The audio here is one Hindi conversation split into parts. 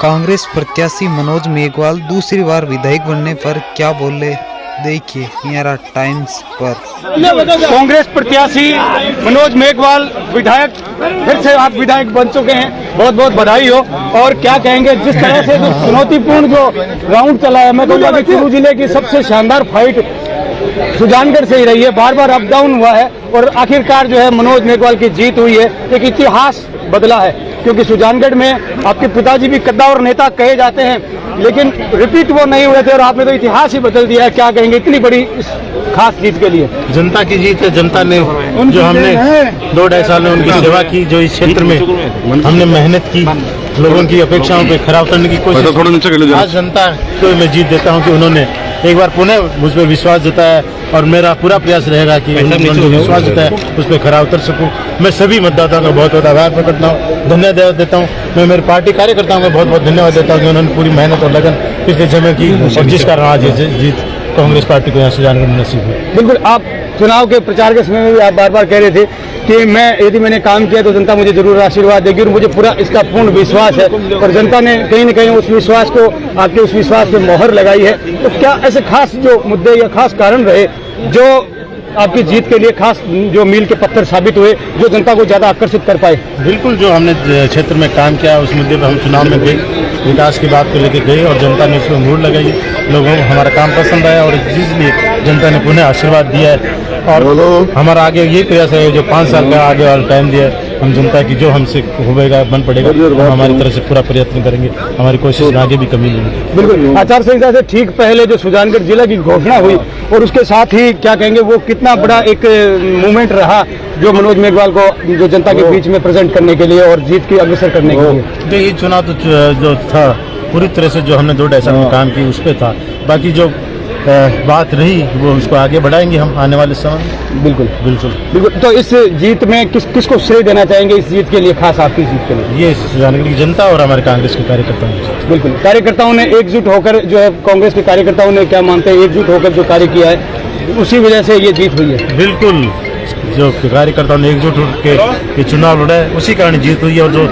कांग्रेस प्रत्याशी मनोज मेघवाल दूसरी बार विधायक बनने पर क्या बोले, देखिए मेरा टाइम्स पर। कांग्रेस प्रत्याशी मनोज मेघवाल विधायक, फिर से आप विधायक बन चुके हैं, बहुत बहुत बधाई हो। और क्या कहेंगे, जिस तरह से जो चुनौतीपूर्ण जो राउंड चला है, मैं कहूँगा कि कुल्लू जिले की सबसे शानदार फाइट सुजानगढ़ से ही रही है, बार बार अप डाउन हुआ है और आखिरकार जो है मनोज मेघवाल की जीत हुई है। एक इतिहास बदला है, क्योंकि सुजानगढ़ में आपके पिताजी भी कद्दावर नेता कहे जाते हैं, लेकिन रिपीट वो नहीं हुए थे और आपने तो इतिहास ही बदल दिया है। क्या कहेंगे इतनी बड़ी इस खास जीत के लिए? जनता की जीत है। जनता ने जो हमने 2-2.5 साल में उनकी सेवा की, जो इस क्षेत्र में हमने मेहनत की, लोगों की अपेक्षाओं पे खरा उतरने की कोशिश, आज जनता को मैं जीत देता हूँ कि उन्होंने एक बार पुनः मुझ पर विश्वास जताया और मेरा पूरा प्रयास रहेगा कि उन्होंने विश्वास जताया उस पर खरा उतर सकूं। मैं सभी मतदाताओं का बहुत बहुत आभार प्रकटता हूँ, धन्यवाद देता हूँ। मैं मेरे पार्टी कार्यकर्ताओं का बहुत बहुत धन्यवाद देता हूँ कि उन्होंने पूरी मेहनत और लगन पिछले समय की और जिस कारण आज जीत कांग्रेस पार्टी को यहाँ सुजानगढ़ में नसीब हुई। बिल्कुल, आप चुनाव के प्रचार के समय में भी आप बार बार कह रहे थे कि यदि मैंने काम किया तो जनता मुझे जरूर आशीर्वाद देगी, और मुझे पूरा इसका पूर्ण विश्वास है। और जनता ने कहीं न कहीं उस विश्वास को, आपके उस विश्वास पे मोहर लगाई है। तो क्या ऐसे खास जो मुद्दे या खास कारण रहे जो आपकी जीत के लिए खास जो मील के पत्थर साबित हुए, जो जनता को ज्यादा आकर्षित कर पाए? बिल्कुल, जो हमने क्षेत्र में काम किया उस मुद्दे पर हम चुनाव में गए, विकास की बात को लेकर गए और जनता ने उसमें मोड़ लगाई। लोगों को हमारा काम पसंद आया और जिसलिए जनता ने पुनः आशीर्वाद दिया है। और हमारा आगे ये प्रयास है, जो 5 साल का आगे वाला टाइम दिया है, हम जनता की जो हमसे होगा बन पड़ेगा, हम हमारी तरफ से पूरा प्रयत्न करेंगे, हमारी कोशिश में आगे भी कमी नहीं है। बिल्कुल, आचार संहिता से ठीक पहले जो सुजानगढ़ जिला की घोषणा हुई और उसके साथ ही क्या कहेंगे, वो कितना बड़ा एक मूवमेंट रहा जो मनोज मेघवाल को जो जनता के बीच में प्रेजेंट करने के लिए और जीत की अग्रसर करने के लिए? तो ये चुनाव तो जो था पूरी तरह से जो हमने 2-2.5 साल में काम की उस पर था। बाकी जो बात रही वो उसको आगे बढ़ाएंगे हम आने वाले समय। बिल्कुल बिल्कुल बिल्कुल। तो इस जीत में किसको श्रेय देना चाहेंगे इस जीत के लिए, खास आपकी जीत के लिए? ये सुजानगढ़ की जनता और हमारे कांग्रेस के कार्यकर्ताओं की। बिल्कुल, कार्यकर्ताओं ने एकजुट होकर जो है, कांग्रेस के कार्यकर्ताओं ने क्या मानते हैं, एकजुट होकर जो कार्य किया है उसी वजह से ये जीत हुई है। बिल्कुल, जो कार्यकर्ताओं ने एकजुट होकर ये चुनाव लड़ा है उसी कारण जीत हुई है। और जो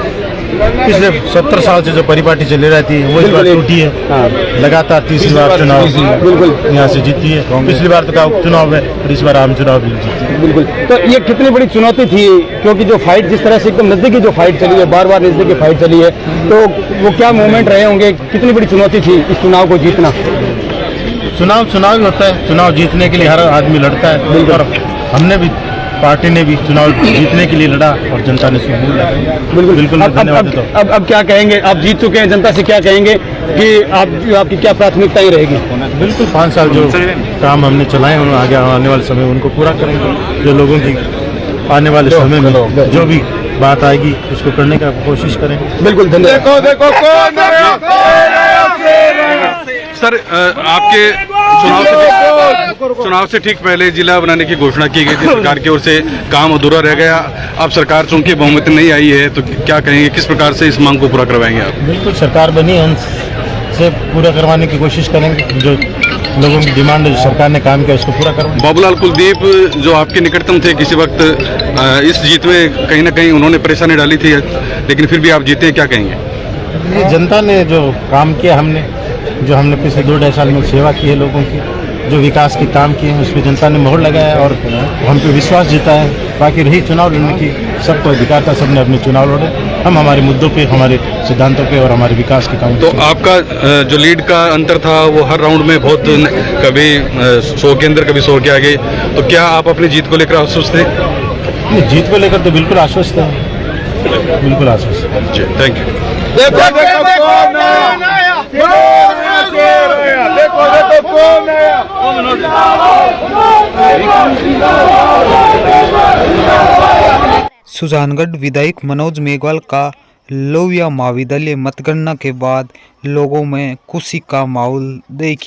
पिछले 70 साल से जो परिपाटी चली रहती है वो इस बार टूटी है। हाँ। लगातार तीसरी बार चुनाव बिल्कुल यहाँ से जीती है। पिछली बार तो चुनाव में और इस बार आम चुनाव भी जीती। बिल्कुल, तो ये कितनी बड़ी चुनौती थी, क्योंकि जो फाइट जिस तरह से एकदम नजदीकी जो फाइट चली है, बार बार नजदीकी फाइट चली है, तो वो क्या मूवमेंट रहे होंगे, कितनी बड़ी चुनौती थी इस चुनाव को जीतना? चुनाव ही होता है, चुनाव जीतने के लिए हर आदमी लड़ता है और हमने भी, पार्टी ने भी चुनाव जीतने के लिए लड़ा और जनता ने बिल्कुल बिल्कुल धन्यवाद देता हूं। अब क्या कहेंगे, आप जीत चुके हैं, जनता से क्या कहेंगे कि आपकी क्या प्राथमिकताएं रहेगी? बिल्कुल, 5 साल जो काम हमने चलाए उन्हें आगे आने वाले समय उनको पूरा करेंगे। जो लोगों की आने वाले समय में जो भी बात आएगी उसको करने का कोशिश करेंगे। बिल्कुल, धन्यवाद। सर, आपके चुनाव से ठीक पहले जिला बनाने की घोषणा की गई थी सरकार की ओर से, काम अधूरा रह गया। अब सरकार चूंकि बहुमत नहीं आई है, तो क्या कहेंगे, किस प्रकार से इस मांग को पूरा करवाएंगे आप? बिल्कुल, सरकार बनी है, से पूरा करवाने की कोशिश करेंगे। जो लोगों की डिमांड है, जो सरकार ने काम किया उसको पूरा करवाएंगे। बाबूलाल कुलदीप जो आपके निकटतम थे किसी वक्त, इस जीत में कहीं ना कहीं उन्होंने परेशानी डाली थी, लेकिन फिर भी आप जीते हैं, क्या कहेंगे? ये जनता ने जो काम किया, हमने पिछले 2-2.5 साल में सेवा की है, लोगों की जो विकास के काम किए हैं उस पर जनता ने मोहर लगाया और हम पे विश्वास जीता है। बाकी रही चुनाव लड़ने की, सबको अधिकार था, सबने अपने चुनाव लड़े। हम हमारे मुद्दों पे, हमारे सिद्धांतों पे और हमारे विकास के काम। तो आपका जो लीड का अंतर था वो हर राउंड में बहुत, कभी 100 के अंदर, कभी 100 के आगे, तो क्या आप अपनी जीत को लेकर आश्वस्त थे? जीत को लेकर तो बिल्कुल आश्वस्त है, बिल्कुल आश्वस्त। Thank you. सुजानगढ़ विधायक मनोज मेघवाल का लोहिया महाविद्यालय मतगणना के बाद लोगों में खुशी का माहौल, देखिए।